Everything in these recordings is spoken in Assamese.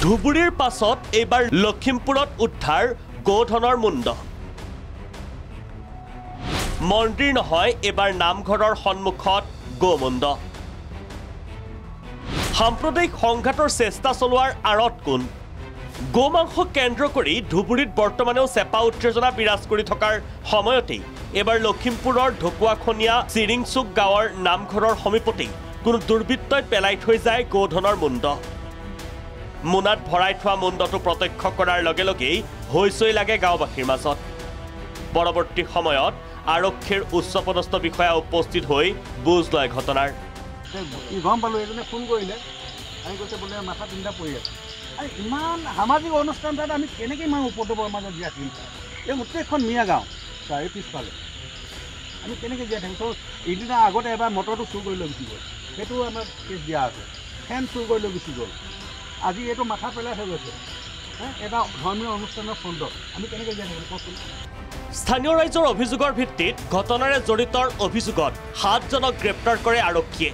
ধুবুৰীৰ পাছত এইবাৰ লখিমপুৰত উদ্ধাৰ গোধনৰ মুণ্ড মন্দিৰ নহয় এবাৰ নামঘৰৰ সন্মুখত গোমুণ্ড সাম্প্ৰদায়িক সংঘাতৰ চেষ্টা চলোৱাৰ আঁৰত কোন গোমাংস কেন্দ্ৰ কৰি ধুবুৰীত বৰ্তমানেও চেপা উত্তেজনা বিৰাজ কৰি থকাৰ সময়তেই এবাৰ লখিমপুৰৰ ঢকুৱাখনীয়া চিৰিংচুক গাঁৱৰ নামঘৰৰ সমীপতেই কোনো দুৰ্বৃত্তই পেলাই থৈ যায় গোধনৰ মুণ্ড মুনাত ভৰাই থোৱা মুণ্ডটো প্ৰত্যক্ষ কৰাৰ লগে লগেই হৈচৈ লাগে গাঁওবাসীৰ মাজত পৰৱৰ্তী সময়ত আৰক্ষীৰ উচ্চপদস্থ বিষয়া উপস্থিত হৈ বুজ লয় ঘটনাৰ গম পালোঁ এজনে ফোন কৰিলে আমি কৈছে বোলে মাথা তিনিটা পৰি আছে আৰু ইমান সামাজিক অনুষ্ঠান তাত আমি কেনেকৈ ইমান উপদ্ৰৱৰ মাজত জীয়াই থাকিম এই গোটেইখন মিয়া গাঁও চাৰি পিছফালে আমি কেনেকৈ জীয়াই থাকিম ত' ইদিনা আগতে এবাৰ মটৰটো চুৰ কৰি লৈ গুচি গ'ল সেইটো আমাৰ কেছ দিয়া আছে ফেন চুৰ কৰি লৈ গুচি গ'ল আজি এইটো মাথা পেলাই থৈ গৈছে এটা ধৰ্মীয় অনুষ্ঠানৰ ফ্ৰণ্টত আমি কেনেকৈ জীয়াই থাকিম কওকচোন স্থানীয় ৰাইজৰ অভিযোগৰ ভিত্তিত ঘটনাৰে জড়িতৰ অভিযোগত 7 জনক গ্ৰেপ্তাৰ কৰে আৰক্ষীয়ে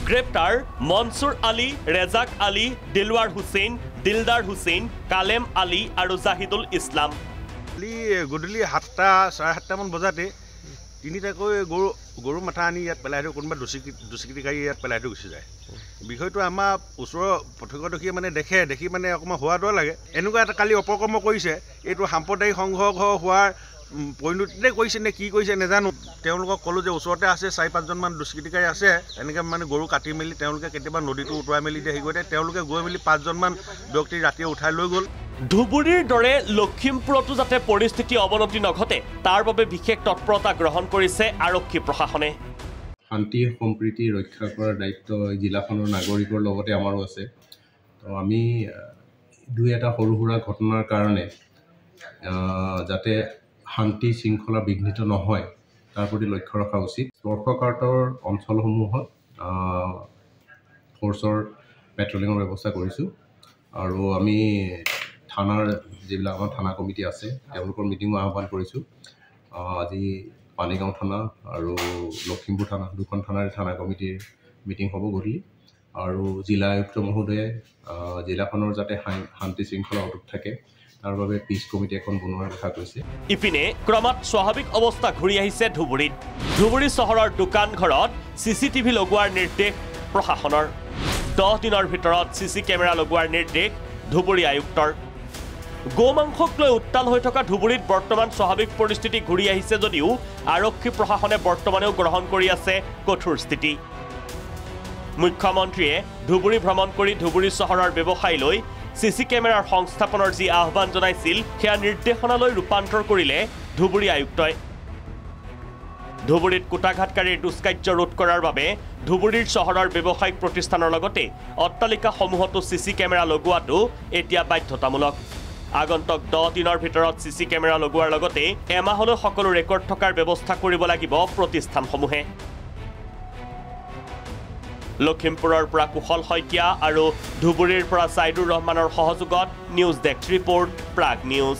গ্ৰেপ্তাৰ মনসুৰ আলী ৰেজাক আলী দিলৱাৰ হুছেইন দিলদাৰ হুছেইন কালেম আলী আৰু জাহিদুল ইছলাম গধূলি 7টা 7:30 মান বজাতে তিনিটাকৈ গৰু মাথা আনি ইয়াত পেলাই থৈ কোনোবা দুষ্কৃতিকাৰী ইয়াত পেলাই থৈ গুচি যায় বিষয়টো আমাৰ ওচৰৰ প্ৰত্যক্ষদৰ্শীয়ে মানে দেখি মানে অকণমান হোৱা দৰ লাগে এনেকুৱা এটা কালি অপকৰ্ম কৰিছে এইটো সাম্প্ৰদায়িক সংঘৰ্ষ হোৱাৰ পৰিণতিতে কৰিছে নে কি কৰিছে নাজানো তেওঁলোকক ক'লোঁ যে ওচৰতে আছে 4-5 মান দুষ্কৃতিকাৰী আছে এনেকৈ মানে গৰু কাটি মেলি তেওঁলোকে কেতিয়াবা নদীটো উটুৱাই মেলি দিয়ে হেৰি কৰে তেওঁলোকে গৈ মেলি 5 মান ব্যক্তি ৰাতিয়ে উঠাই লৈ গ'ল ধুবুৰীৰ দৰে লখিমপুৰতো যাতে পৰিস্থিতি অৱনতি নঘটে তাৰ বাবে বিশেষ তৎপৰতা গ্ৰহণ কৰিছে আৰক্ষী প্ৰশাসনে শান্তি সম্প্ৰীতি ৰক্ষা কৰাৰ দায়িত্ব জিলাখনৰ নাগৰিকৰ লগতে আমাৰো আছে তো আমি দুই এটা সৰু সুৰা ঘটনাৰ কাৰণে যাতে শান্তি শৃংখলা বিঘ্নিত নহয় তাৰ প্ৰতি লক্ষ্য ৰখা উচিত স্পৰ্শকাতৰ অঞ্চলসমূহত ফ'ৰ্চৰ পেট্ৰলিঙৰ ব্যৱস্থা কৰিছোঁ আৰু আমি থানাৰ যিবিলাক আমাৰ থানা কমিটি আছে তেওঁলোকৰ মিটিঙো আহ্বান কৰিছোঁ আজি পানীগাঁও থানা আৰু লখিমপুৰ থানা দুখন থানাৰ থানা কমিটিৰ মিটিং হ'ব গধূলি আৰু জিলা আয়ুক্ত মহোদয়ে জিলাখনৰ যাতে শান্তি শৃংখলা অটুট থাকে তাৰ বাবে পিচ কমিটি এখন বনোৱাৰ কথা কৈছে ইপিনে ক্ৰমাৎ স্বাভাৱিক অৱস্থা ঘূৰি আহিছে ধুবুৰী চহৰৰ দোকান ঘৰত CCTV লগোৱাৰ নিৰ্দেশ প্ৰশাসনৰ 10 দিনৰ ভিতৰত CC কেমেৰা লগোৱাৰ নিৰ্দেশ ধুবুৰী আয়ুক্তৰ গোমাংসক লৈ উত্তাল হৈ থকা ধুবুৰীত বৰ্তমান স্বাভাৱিক পৰিস্থিতি ঘূৰি আহিছে যদিও আৰক্ষী প্ৰশাসনে বৰ্তমানেও গ্ৰহণ কৰি আছে কঠোৰ স্থিতি মুখ্যমন্ত্ৰীয়ে ধুবুৰী ভ্ৰমণ কৰি ধুবুৰী চহৰৰ ব্যৱসায়ী লৈ CC কেমেৰাৰ সংস্থাপনৰ যি আহ্বান জনাইছিল সেয়া নিৰ্দেশনালৈ ৰূপান্তৰ কৰিলে ধুবুৰী আয়ুক্তই ধুবুৰীত কুটাঘাতকাৰীৰ দুষ্কাৰ্য ৰোধ কৰাৰ বাবে ধুবুৰীৰ চহৰৰ ব্যৱসায়িক প্ৰতিষ্ঠানৰ লগতে অট্টালিকাসমূহতো CC কেমেৰা লগোৱাটো এতিয়া বাধ্যতামূলক আগন্তুক 10 দিনৰ ভিতৰত CC কেমেৰা লগোৱাৰ লগতে এমাহলৈ সকলো ৰেকৰ্ড থকাৰ ব্যৱস্থা কৰিব লাগিব প্ৰতিষ্ঠানসমূহে লখিমপুৰৰ পৰা কুশল শইকীয়া আৰু ধুবুৰীৰ পৰা সাইদুৰ ৰহমানৰ সহযোগত news desk report Prag news